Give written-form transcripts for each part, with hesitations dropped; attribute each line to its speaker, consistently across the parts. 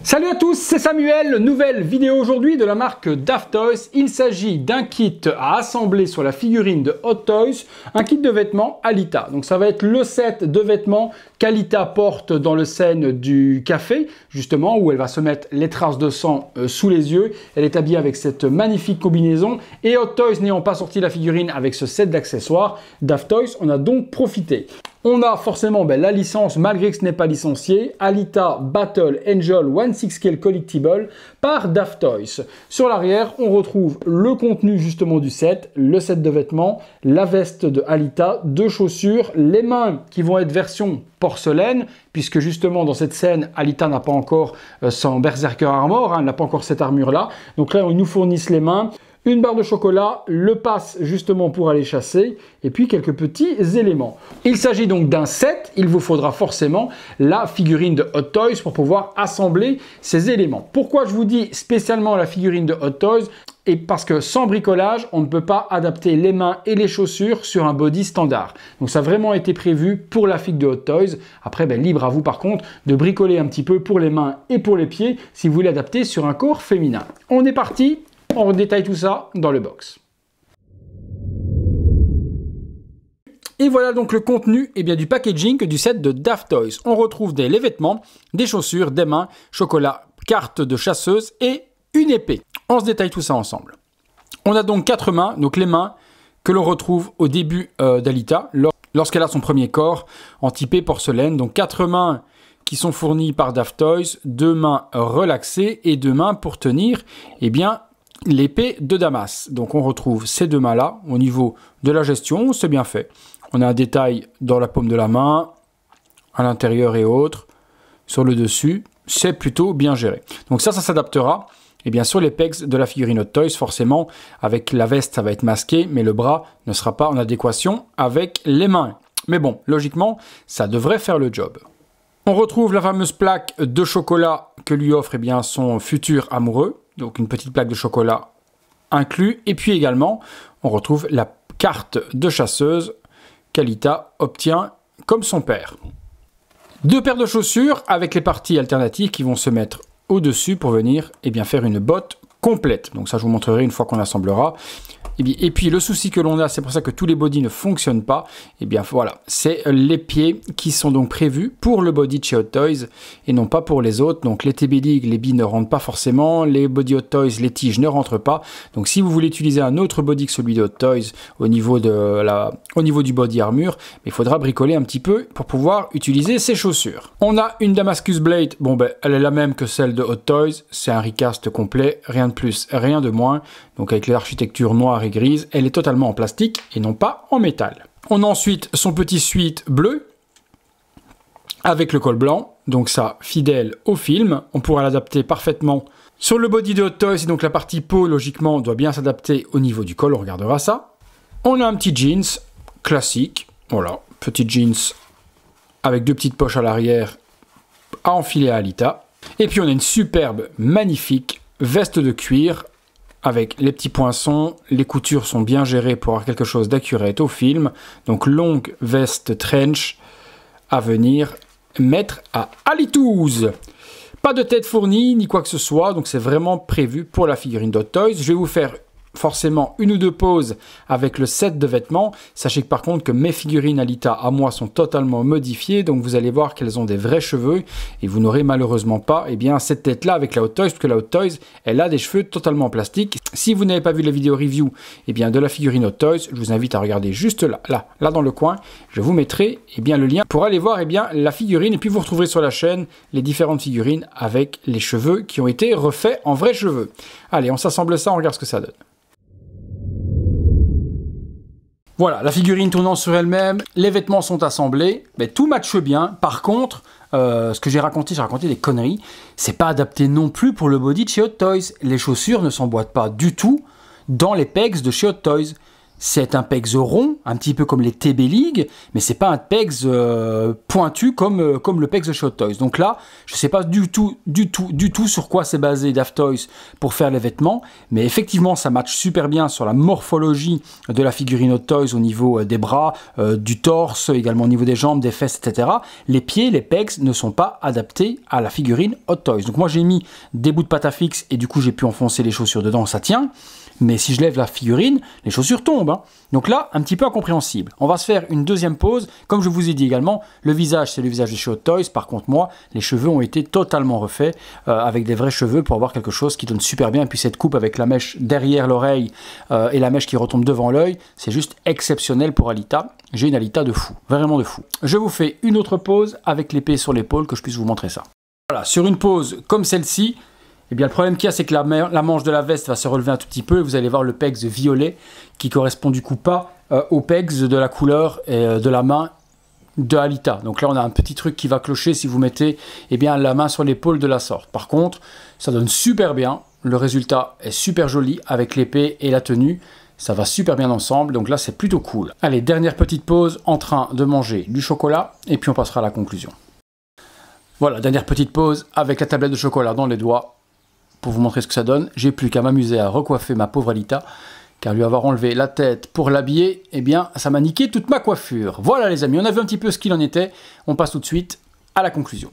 Speaker 1: Salut à tous, c'est Samuel, nouvelle vidéo aujourd'hui de la marque Daft Toys. Il s'agit d'un kit à assembler sur la figurine de Hot Toys, un kit de vêtements Alita. Donc ça va être le set de vêtements qu'Alita porte dans le scène du café, justement, où elle va se mettre les traces de sang sous les yeux. Elle est habillée avec cette magnifique combinaison. Et Hot Toys n'ayant pas sorti la figurine avec ce set d'accessoires, Daft Toys en a donc profité. On a forcément la licence, malgré que ce n'est pas licencié, Alita Battle Angel 16 Scale Collectible par Daft Toys. Sur l'arrière, on retrouve le contenu justement du set, le set de vêtements, la veste de Alita, deux chaussures, les mains qui vont être version porcelaine, puisque justement dans cette scène, Alita n'a pas encore son Berserker Armor, elle n'a pas encore cette armure-là. Donc là, ils nous fournissent les mains. Une barre de chocolat, le pass justement pour aller chasser, et puis quelques petits éléments. Il s'agit donc d'un set, il vous faudra forcément la figurine de Hot Toys pour pouvoir assembler ces éléments. Pourquoi je vous dis spécialement la figurine de Hot Toys? Et parce que sans bricolage, on ne peut pas adapter les mains et les chaussures sur un body standard. Donc ça a vraiment été prévu pour la figue de Hot Toys. Après, libre à vous par contre de bricoler un petit peu pour les mains et pour les pieds si vous voulez adapter sur un corps féminin. On est parti. On détaille tout ça dans le box. Et voilà donc le contenu du packaging du set de Daft Toys. On retrouve les vêtements, des chaussures, des mains, chocolat, carte de chasseuse et une épée. On se détaille tout ça ensemble. On a donc 4 mains, donc les mains que l'on retrouve au début d'Alita, lorsqu'elle a son premier corps en typé porcelaine. Donc 4 mains qui sont fournies par Daft Toys, 2 mains relaxées et 2 mains pour tenir l'épée de Damas. Donc on retrouve ces 2 mains-là au niveau de la gestion, c'est bien fait. On a un détail dans la paume de la main, à l'intérieur et autres, sur le dessus, c'est plutôt bien géré. Donc ça s'adaptera sur les pegs de la figurine Hot Toys, forcément, avec la veste ça va être masqué, mais le bras ne sera pas en adéquation avec les mains. Mais bon, logiquement, ça devrait faire le job. On retrouve la fameuse plaque de chocolat que lui offre son futur amoureux. Donc une petite plaque de chocolat inclus. Et puis également, on retrouve la carte de chasseuse qu'Alita obtient comme son père. 2 paires de chaussures avec les parties alternatives qui vont se mettre au-dessus pour venir faire une botte complète. Donc ça, je vous montrerai une fois qu'on assemblera. Et puis le souci que l'on a, c'est pour ça que tous les bodys ne fonctionnent pas. Voilà, c'est les pieds qui sont donc prévus pour le body de chez Hot Toys et non pas pour les autres. Donc les TB League, les billes ne rentrent pas forcément, les body Hot Toys, les tiges ne rentrent pas. Donc si vous voulez utiliser un autre body que celui de Hot Toys au niveau du body armure, il faudra bricoler un petit peu pour pouvoir utiliser ces chaussures. On a une Damascus Blade, elle est la même que celle de Hot Toys, c'est un recast complet, rien de plus, rien de moins. Donc avec l'architecture noire et grise, elle est totalement en plastique et non pas en métal. On a ensuite son petit suite bleu avec le col blanc, donc ça fidèle au film. On pourra l'adapter parfaitement sur le body de Hot Toys, donc la partie peau logiquement doit bien s'adapter au niveau du col, on regardera ça. On a un petit jeans classique, voilà, petit jeans avec 2 petites poches à l'arrière à enfiler à Alita. Et puis on a une superbe, magnifique veste de cuir avec les petits poinçons, les coutures sont bien gérées pour avoir quelque chose d'accurate au film. Donc longue veste trench à venir mettre à Alitouz. Pas de tête fournie ni quoi que ce soit, donc c'est vraiment prévu pour la figurine d'Hot Toys. Je vais vous faire forcément 1 ou 2 poses avec le set de vêtements. Sachez que par contre que mes figurines Alita à moi sont totalement modifiées, donc vous allez voir qu'elles ont des vrais cheveux et vous n'aurez malheureusement pas cette tête là avec la Hot Toys, parce que la Hot Toys elle a des cheveux totalement en plastique. Si vous n'avez pas vu la vidéo review de la figurine Hot Toys, je vous invite à regarder juste là dans le coin. Je vous mettrai le lien pour aller voir la figurine, et puis vous retrouverez sur la chaîne les différentes figurines avec les cheveux qui ont été refaits en vrais cheveux. Allez, on s'assemble ça, on regarde ce que ça donne. Voilà, la figurine tournant sur elle-même, les vêtements sont assemblés, tout matche bien. Par contre, ce que j'ai raconté des conneries. C'est pas adapté non plus pour le body de chez Hot Toys. Les chaussures ne s'emboîtent pas du tout dans les pegs de chez Hot Toys. c'est un pegs rond, un petit peu comme les TB League, mais c'est pas un pegs pointu comme le pegs de chez Hot Toys. Donc là, je sais pas du tout sur quoi c'est basé Daft Toys pour faire les vêtements, mais effectivement, ça match super bien sur la morphologie de la figurine Hot Toys au niveau des bras, du torse, également au niveau des jambes, des fesses, etc. Les pieds, les pegs ne sont pas adaptés à la figurine Hot Toys. Donc moi, j'ai mis des bouts de pâte à fixe et du coup, j'ai pu enfoncer les chaussures dedans, ça tient. Mais si je lève la figurine, les chaussures tombent. Hein. Donc là, un petit peu incompréhensible. On va se faire une deuxième pose. Comme je vous ai dit également, le visage, c'est le visage de chez Hot Toys. Par contre, moi, les cheveux ont été totalement refaits avec des vrais cheveux pour avoir quelque chose qui donne super bien. Et puis cette coupe avec la mèche derrière l'oreille et la mèche qui retombe devant l'œil, c'est juste exceptionnel pour Alita. J'ai une Alita de fou, vraiment de fou. Je vous fais une autre pose avec l'épée sur l'épaule que je puisse vous montrer ça. Voilà, sur une pose comme celle-ci, eh bien, le problème qu'il y a, c'est que la manche de la veste va se relever un tout petit peu et vous allez voir le pegs violet qui correspond du coup pas au pegs de la couleur de la main de Alita. Donc là, on a un petit truc qui va clocher si vous mettez la main sur l'épaule de la sorte. Par contre, ça donne super bien. Le résultat est super joli avec l'épée et la tenue. Ça va super bien ensemble, donc là, c'est plutôt cool. Allez, dernière petite pause en train de manger du chocolat et puis on passera à la conclusion. Voilà, dernière petite pause avec la tablette de chocolat dans les doigts. Pour vous montrer ce que ça donne, j'ai plus qu'à m'amuser à recoiffer ma pauvre Alita, car lui avoir enlevé la tête pour l'habiller, eh bien, ça m'a niqué toute ma coiffure. Voilà les amis, on a vu un petit peu ce qu'il en était, on passe tout de suite à la conclusion.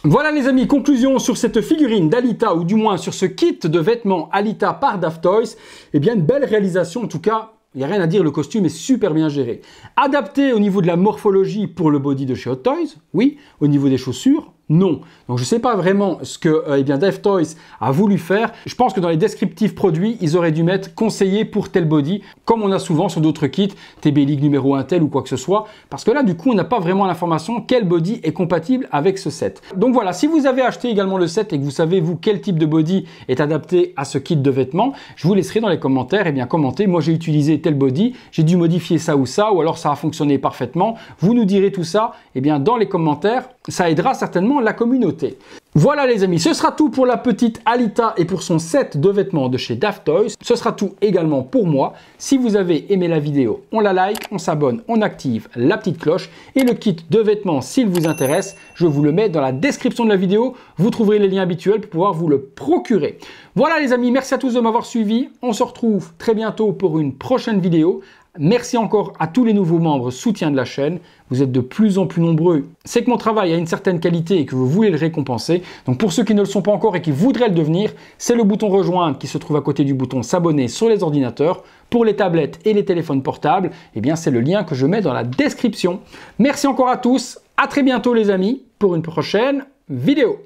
Speaker 1: Voilà les amis, conclusion sur cette figurine d'Alita, ou du moins sur ce kit de vêtements Alita par Daft Toys. Eh bien, une belle réalisation, en tout cas, il n'y a rien à dire, le costume est super bien géré. Adapté au niveau de la morphologie pour le body de chez Hot Toys, oui. Au niveau des chaussures, non. Donc je ne sais pas vraiment ce que Daft Toys a voulu faire. Je pense que dans les descriptifs produits, ils auraient dû mettre conseillé pour tel body, comme on a souvent sur d'autres kits, TB League numéro 1 tel ou quoi que ce soit. Parce que là, du coup, on n'a pas vraiment l'information quel body est compatible avec ce set. Donc voilà, si vous avez acheté également le set et que vous savez, vous, quel type de body est adapté à ce kit de vêtements, je vous laisserai dans les commentaires, commenter. Moi, j'ai utilisé tel body, j'ai dû modifier ça ou ça, ou alors ça a fonctionné parfaitement. Vous nous direz tout ça, dans les commentaires. Ça aidera certainement la communauté. Voilà les amis, ce sera tout pour la petite Alita et pour son set de vêtements de chez Daft Toys. Ce sera tout également pour moi. Si vous avez aimé la vidéo, on la like, on s'abonne, on active la petite cloche. Et le kit de vêtements, s'il vous intéresse, je vous le mets dans la description de la vidéo. Vous trouverez les liens habituels pour pouvoir vous le procurer. Voilà les amis, merci à tous de m'avoir suivi. On se retrouve très bientôt pour une prochaine vidéo. Merci encore à tous les nouveaux membres soutiens de la chaîne. Vous êtes de plus en plus nombreux. C'est que mon travail a une certaine qualité et que vous voulez le récompenser. Donc pour ceux qui ne le sont pas encore et qui voudraient le devenir, c'est le bouton rejoindre qui se trouve à côté du bouton s'abonner sur les ordinateurs. Pour les tablettes et les téléphones portables, c'est le lien que je mets dans la description. Merci encore à tous. À très bientôt les amis pour une prochaine vidéo.